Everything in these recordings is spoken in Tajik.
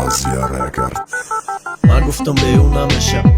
آسیا رکرد من گفتم به اون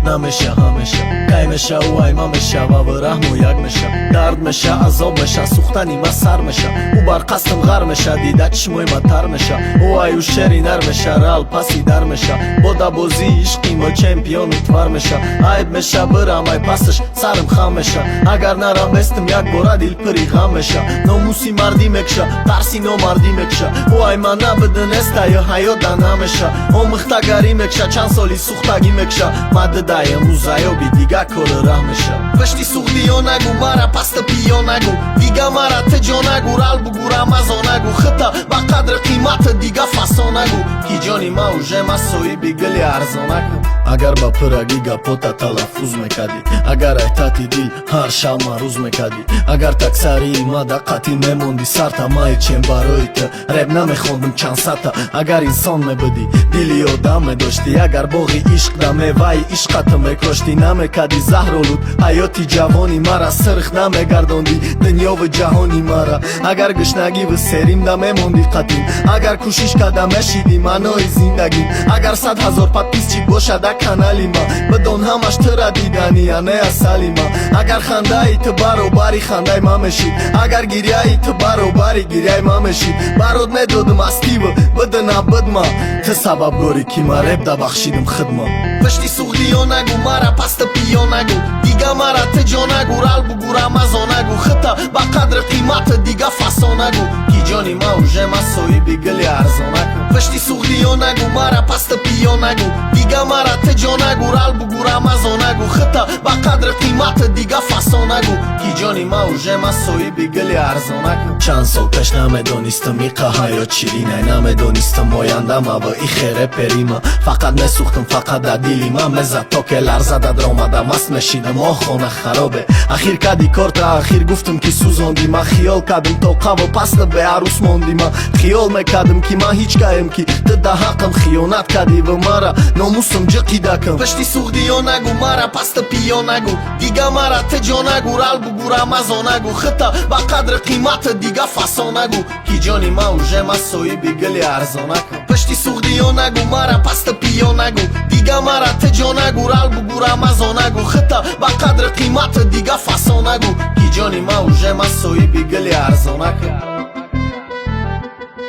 نمیشه همیشه کی میشه و ای ما میشه و رحم و یک میشه درد میشه عذاب میشه سوختنی ما سر میشه او بر قسم غر میشه دیده چشموی ما تر میشه او ای و شری نر میشه رال پسی در میشه با بازی عشقی ما چمپیون اتور میشه عیب میشه برم ای پسش سرم خم میشه اگر نرم بستم یک بار دیل پری غم میشه ناموسی مردی میکشه ترسی نامردی میکشه او ای من نبدنسته یا حیات نمیشه آمختگری میکشه چند سالی سوختگی میکشه مد دای موزایو بی دیگه کل راه میشه پشتی سوختی یا نگو مرا پست پیا نگو دیگه مرا تجا نگو رال بگو رمزا نگو خطا با قدر قیمت دیگه فسا نگو کی جانی ما و جمع سوی بگلی ارزا نکن اگر با پرگی گپوتا تلفظ میکدی اگر احتاطی دیل هر شب روز میکدی اگر تکسری ما دقتی میموندی سر تا مای چیم برای که رب نمیخوندم چند ستا اگر انسان میبودی دیلی آدم میداشتی اگر باقی عشق دمه وای عشقت میکشتی نمیکدی زهر و لود حیاتی جوانی مرا سرخ نمیگرداندی دنیا و جهانی مرا اگر گشنگی و سریم نمیموندی قدیم اگر کوشش کردم مشیدی منای زندگی اگر 100,000 پاپیس چی باشد کانالی ما بدون همش تر دیدنی نه اصلی ما اگر خنده ای تو برابری خنده ما میشید اگر گریه ای تو برابری گریه ما میشید برات میدادم استی و بدن عبد ما تو سبب گوری که ما رب دا بخشیدم خدمه پشتی سوختی یا نگو مرا پست پیا نگو دیگه مرا تجا نگو رال بگو رمزا نگو خطا با قدر قیمت دیگه فسا نگو کی جانی ما و جمع سوی بگلی ارزا نکن پشتی سوختی یا نگو مرا پست پیا نگو دیگه مرا تجا نگو رال بگو رمزا نگو خطا با قدر قیمت دیگه فسا نگو کی جانی ما و جمع سوی بگلی ارزا نکن چند سال پیش نمیدونستم ای قهایا چیرینه نمیدونستم آیندم و ای خیره پریما فقط میسوختم فقط در دیلی من مزد تا که لرزه در آمدم مست نشیدم آه خانه خرابه اخیر کدی کارت اخیر گفتم که سوزاندی من خیال کردم تا قو پست به عروس ماندی من خیال میکردم که من هیچ گایم که ده حقم خیانت کردی و مرا ناموسم جقی دکم پشتی سوختی یا نگو مرا پست پیا نگو دیگه مرا تجا نگو رال بگو رمزا نگو خطا با قدر قیمت دیگه فسا نگو کی جانی ما و جمع سوی بگلی ارزا نکن پشتی سوختی یا نگو مرا پست پیا نگو دیگه مرا تجا نگو رال بگو رمزا نگو خطا با قدر قیمت دیگه فسا نگو کی جانی ما و جمع سوی بگلی ارزا نکن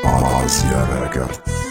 آسیا رکرد